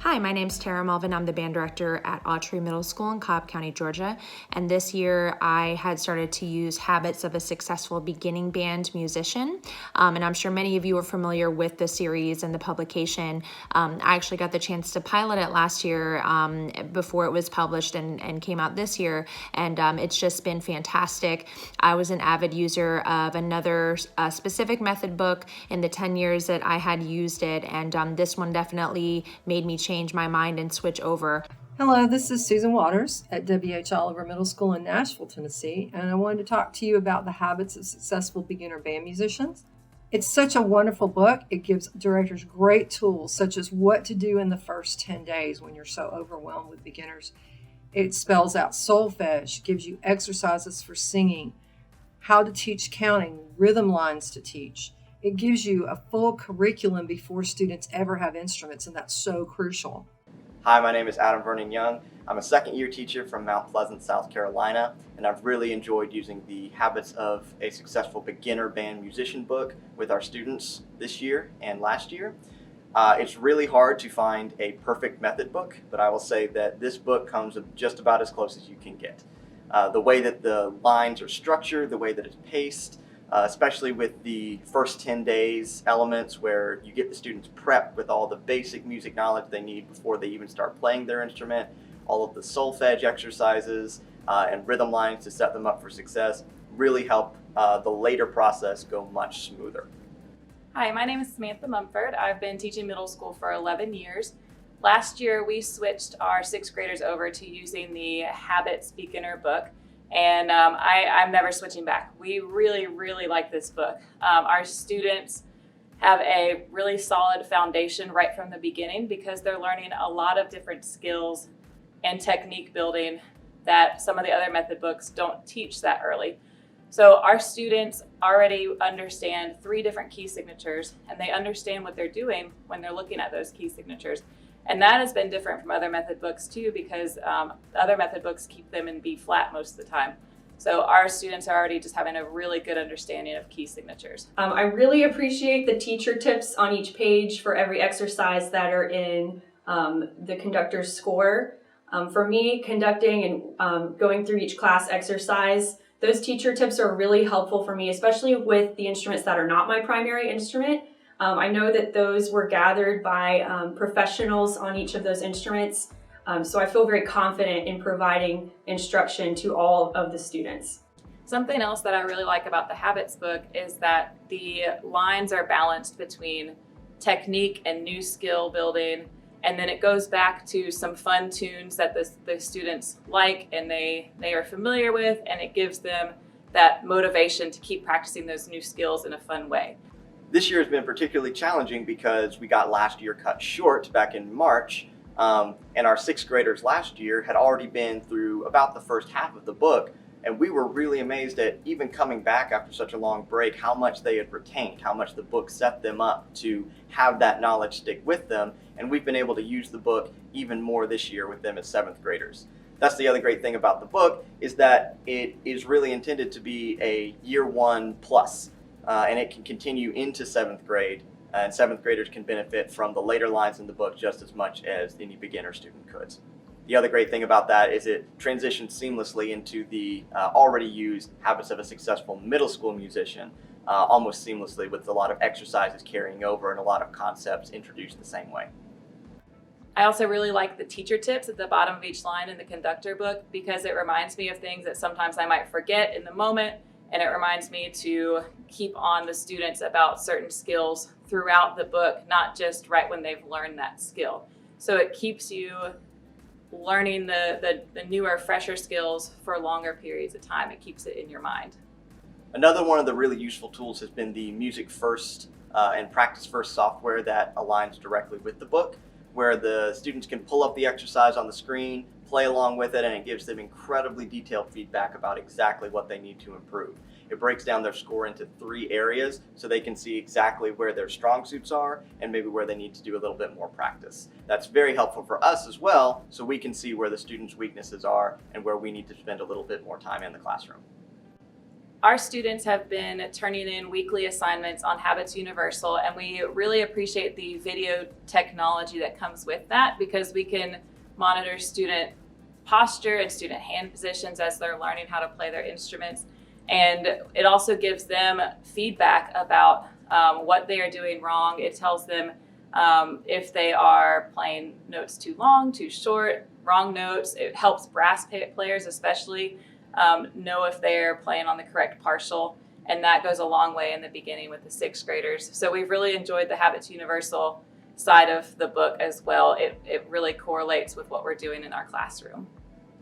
Hi, my name's Tara Melvin. I'm the band director at Autry Middle School in Cobb County, Georgia. And this year I had started to use Habits of a Successful Beginning Band Musician. And I'm sure many of you are familiar with the series and the publication. I actually got the chance to pilot it last year before it was published and came out this year. And it's just been fantastic. I was an avid user of another specific method book in the 10 years that I had used it. And this one definitely made me change my mind and switch over. Hello, this is Susan Waters at W.H. Oliver Middle School in Nashville, Tennessee, and I wanted to talk to you about the Habits of Successful Beginner Band Musicians. It's such a wonderful book. It gives directors great tools, such as what to do in the first 10 days when you're so overwhelmed with beginners. It spells out solfege, gives you exercises for singing, how to teach counting, rhythm lines to teach. It gives you a full curriculum before students ever have instruments, and that's so crucial. Hi, my name is Adam Vernon Young. I'm a second-year teacher from Mount Pleasant, South Carolina, and I've really enjoyed using the Habits of a Successful Beginner Band Musician book with our students this year and last year. It's really hard to find a perfect method book, but I will say that this book comes just about as close as you can get. The way that the lines are structured, the way that it's paced, especially with the first 10 days elements where you get the students prepped with all the basic music knowledge they need before they even start playing their instrument, all of the solfege exercises and rhythm lines to set them up for success really help the later process go much smoother. Hi, my name is Samantha Mumford. I've been teaching middle school for 11 years. Last year, we switched our sixth graders over to using the Habits Beginner book. And I'm never switching back. We really like this book. Our students have a really solid foundation right from the beginning because they're learning a lot of different skills and technique building that some of the other method books don't teach that early. So our students already understand 3 different key signatures, and they understand what they're doing when they're looking at those key signatures. And that has been different from other method books too, because other method books keep them in B flat most of the time. So our students are already just having a really good understanding of key signatures. I really appreciate the teacher tips on each page for every exercise that are in the conductor's score. For me, conducting and going through each class exercise, those teacher tips are really helpful for me, especially with the instruments that are not my primary instrument. I know that those were gathered by professionals on each of those instruments, so I feel very confident in providing instruction to all of the students. Something else that I really like about the Habits book is that the lines are balanced between technique and new skill building, and then it goes back to some fun tunes that the students like and they are familiar with, and it gives them that motivation to keep practicing those new skills in a fun way. This year has been particularly challenging because we got last year cut short back in March, and our sixth graders last year had already been through about the first half of the book, and we were really amazed at even coming back after such a long break how much they had retained, how much the book set them up to have that knowledge stick with them, and we've been able to use the book even more this year with them as 7th graders. That's the other great thing about the book, is that it is really intended to be a year 1 plus. And it can continue into 7th grade, and 7th graders can benefit from the later lines in the book just as much as any beginner student could. The other great thing about that is it transitions seamlessly into the already used Habits of a Successful Middle School Musician, almost seamlessly, with a lot of exercises carrying over and a lot of concepts introduced the same way. I also really like the teacher tips at the bottom of each line in the conductor book because it reminds me of things that sometimes I might forget in the moment. And it reminds me to keep on the students about certain skills throughout the book, not just right when they've learned that skill. So it keeps you learning the newer, fresher skills for longer periods of time. It keeps it in your mind. Another one of the really useful tools has been the Music First and Practice First software that aligns directly with the book, where the students can pull up the exercise on the screen, play along with it, and it gives them incredibly detailed feedback about exactly what they need to improve. It breaks down their score into 3 areas so they can see exactly where their strong suits are and maybe where they need to do a little bit more practice. That's very helpful for us as well, so we can see where the students' weaknesses are and where we need to spend a little bit more time in the classroom. Our students have been turning in weekly assignments on Habits Universal, and we really appreciate the video technology that comes with that, because we can monitor student posture and student hand positions as they're learning how to play their instruments. And it also gives them feedback about what they are doing wrong. It tells them if they are playing notes too long, too short, wrong notes. It helps brass players especially know if they're playing on the correct partial, and that goes a long way in the beginning with the sixth graders. So we've really enjoyed the Habits Universal side of the book as well. It really correlates with what we're doing in our classroom.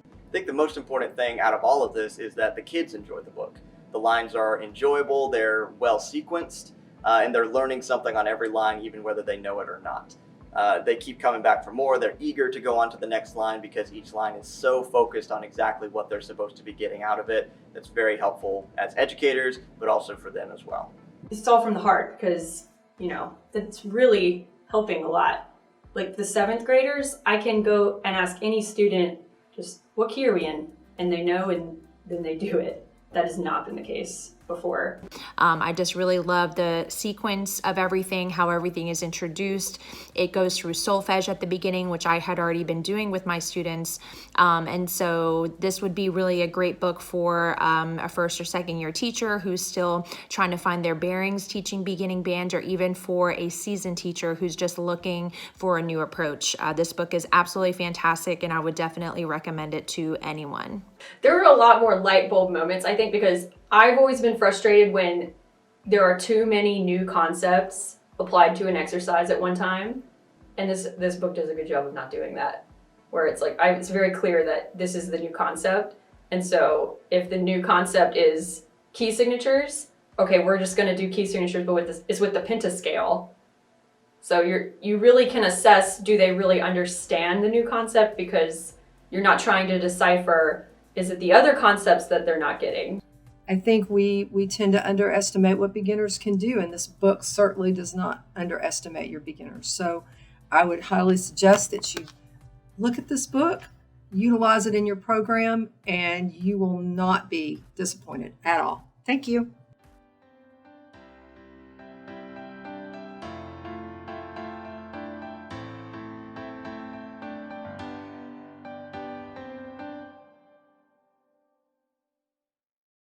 I think the most important thing out of all of this is that the kids enjoy the book. The lines are enjoyable, they're well sequenced, and they're learning something on every line, even whether they know it or not. They keep coming back for more. They're eager to go on to the next line because each line is so focused on exactly what they're supposed to be getting out of it. That's very helpful as educators, but also for them as well. It's all from the heart because, that's really helping a lot. Like the seventh graders, I can go and ask any student, just what key are we in? And they know, and then they do it. That has not been the case before. I just really love the sequence of everything, how everything is introduced. It goes through solfege at the beginning, which I had already been doing with my students. And so this would be really a great book for a first or second year teacher who's still trying to find their bearings teaching beginning band, or even for a seasoned teacher who's just looking for a new approach. This book is absolutely fantastic, and I would definitely recommend it to anyone. There were a lot more light bulb moments, I think, because I've always been frustrated when there are too many new concepts applied to an exercise at one time. And this book does a good job of not doing that, where it's like, it's very clear that this is the new concept. And so if the new concept is key signatures, okay, we're just going to do key signatures, but it's with the pentascale. So you really can assess, do they really understand the new concept? Because you're not trying to decipher, is it the other concepts that they're not getting? I think we tend to underestimate what beginners can do, and this book certainly does not underestimate your beginners. So I would highly suggest that you look at this book, utilize it in your program, and you will not be disappointed at all. Thank you.